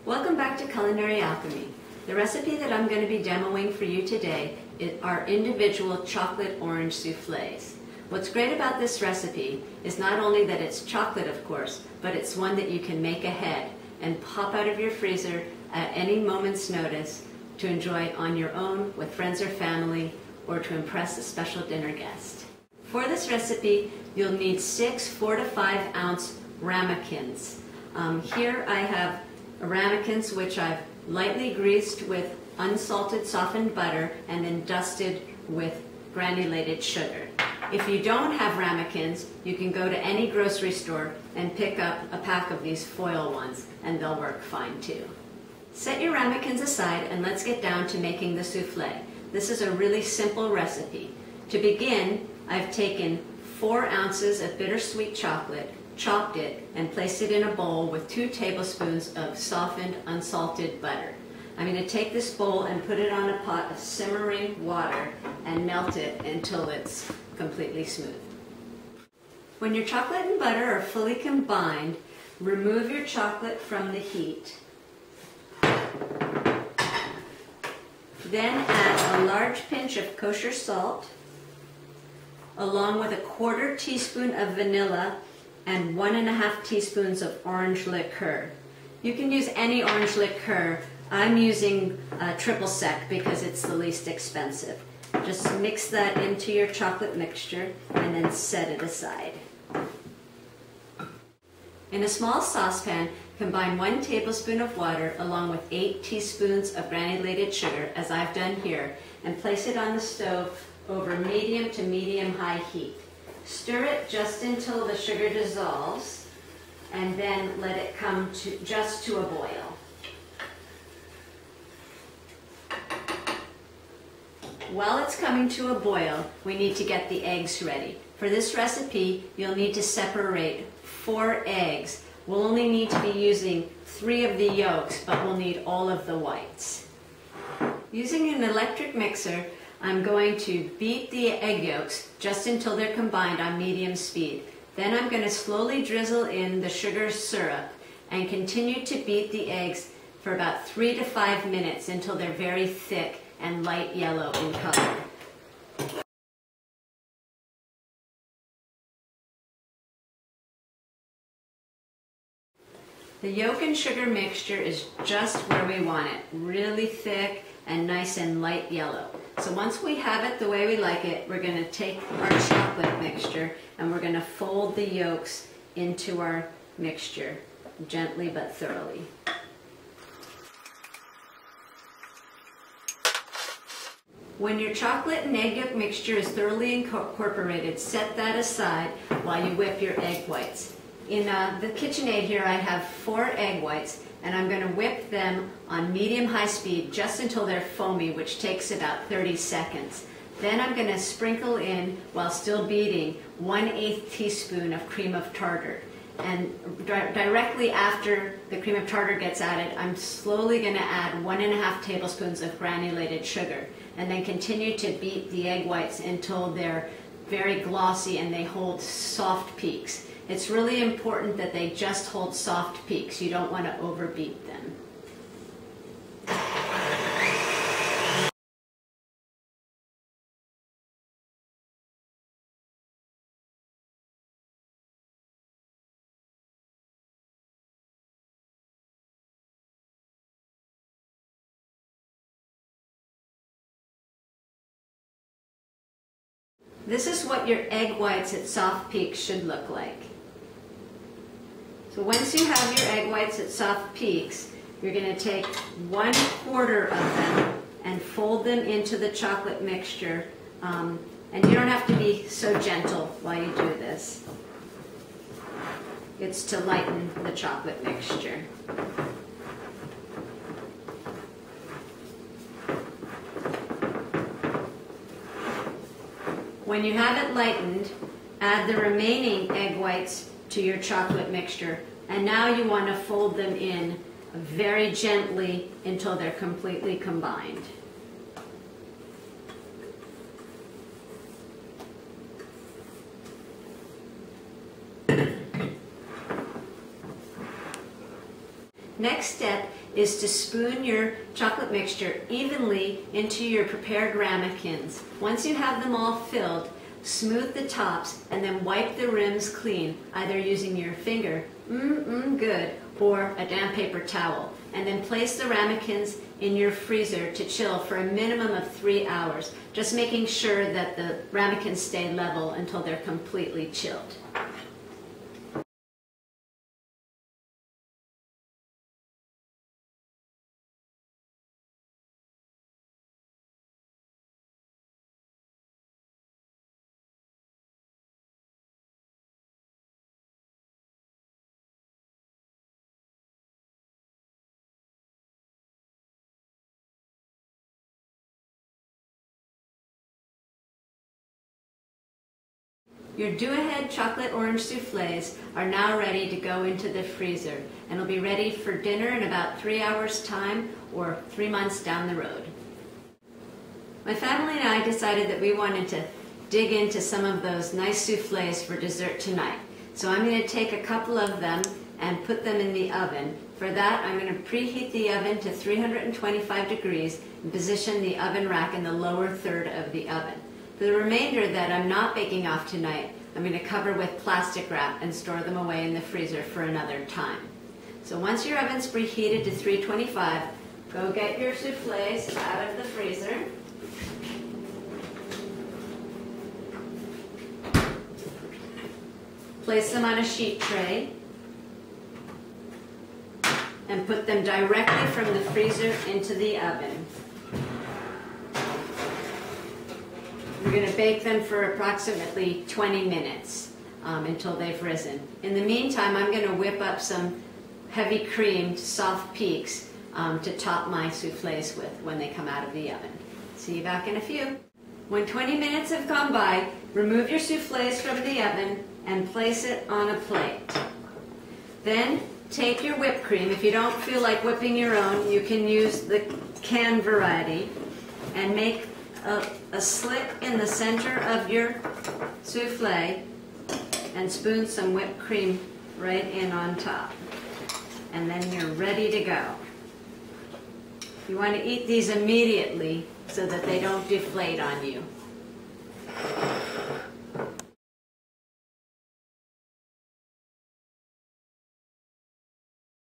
Welcome back to Culinary Alchemy. The recipe that I'm going to be demoing for you today are individual chocolate orange soufflés. What's great about this recipe is not only that it's chocolate, of course, but it's one that you can make ahead and pop out of your freezer at any moment's notice to enjoy on your own with friends or family or to impress a special dinner guest. For this recipe, you'll need 6 4 to 5 ounce ramekins. Here I have ramekins which I've lightly greased with unsalted softened butter and then dusted with granulated sugar. If you don't have ramekins, you can go to any grocery store and pick up a pack of these foil ones and they'll work fine too. Set your ramekins aside and let's get down to making the soufflé. This is a really simple recipe. To begin, I've taken 4 ounces of bittersweet chocolate, chopped it, and placed it in a bowl with 2 tablespoons of softened unsalted butter. I'm going to take this bowl and put it on a pot of simmering water and melt it until it's completely smooth. When your chocolate and butter are fully combined, remove your chocolate from the heat. Then add a large pinch of kosher salt, along with a 1/4 teaspoon of vanilla and 1½ teaspoons of orange liqueur. You can use any orange liqueur. I'm using triple sec because it's the least expensive. Just mix that into your chocolate mixture and then set it aside. In a small saucepan, combine 1 tablespoon of water along with 8 teaspoons of granulated sugar, as I've done here, and place it on the stove over medium to medium-high heat. Stir it just until the sugar dissolves, and then let it come just to a boil. While it's coming to a boil, we need to get the eggs ready. For this recipe, you'll need to separate 4 eggs. We'll only need to be using 3 of the yolks, but we'll need all of the whites. Using an electric mixer, I'm going to beat the egg yolks just until they're combined on medium speed. Then I'm going to slowly drizzle in the sugar syrup and continue to beat the eggs for about 3 to 5 minutes until they're very thick and light yellow in color. The yolk and sugar mixture is just where we want it, really thick and nice and light yellow. So once we have it the way we like it, we're going to take our chocolate mixture and we're going to fold the yolks into our mixture, gently but thoroughly. When your chocolate and egg yolk mixture is thoroughly incorporated, set that aside while you whip your egg whites. In the KitchenAid here I have 4 egg whites, and I'm going to whip them on medium-high speed just until they're foamy, which takes about 30 seconds. Then I'm going to sprinkle in, while still beating, 1/8 teaspoon of cream of tartar. And directly after the cream of tartar gets added, I'm slowly going to add 1½ tablespoons of granulated sugar, and then continue to beat the egg whites until they're very glossy and they hold soft peaks. It's really important that they just hold soft peaks. You don't want to overbeat them. This is what your egg whites at soft peaks should look like. So once you have your egg whites at soft peaks, you're going to take 1/4 of them and fold them into the chocolate mixture. And you don't have to be so gentle while you do this. It's to lighten the chocolate mixture. When you have it lightened, add the remaining egg whites to your chocolate mixture, and now you want to fold them in very gently until they're completely combined. next step is to spoon your chocolate mixture evenly into your prepared ramekins. Once you have them all filled, smooth the tops and then wipe the rims clean, either using your finger, good, or a damp paper towel. And then place the ramekins in your freezer to chill for a minimum of 3 hours, just making sure that the ramekins stay level until they're completely chilled. Your do-ahead chocolate orange soufflés are now ready to go into the freezer and will be ready for dinner in about 3 hours' time or 3 months down the road. My family and I decided that we wanted to dig into some of those nice soufflés for dessert tonight. So I'm going to take a couple of them and put them in the oven. For that, I'm going to preheat the oven to 325 degrees and position the oven rack in the lower third of the oven. For the remainder that I'm not baking off tonight, I'm going to cover with plastic wrap and store them away in the freezer for another time. So once your oven's preheated to 325, go get your soufflés out of the freezer. Place them on a sheet tray and put them directly from the freezer into the oven. We're going to bake them for approximately 20 minutes until they've risen. In the meantime, I'm going to whip up some heavy creamed soft peaks to top my soufflés with when they come out of the oven. See you back in a few. When 20 minutes have gone by, remove your soufflés from the oven and place it on a plate. Then take your whipped cream. If you don't feel like whipping your own, you can use the canned variety and make a slit in the center of your soufflé and spoon some whipped cream right in on top. And then you're ready to go. You want to eat these immediately so that they don't deflate on you.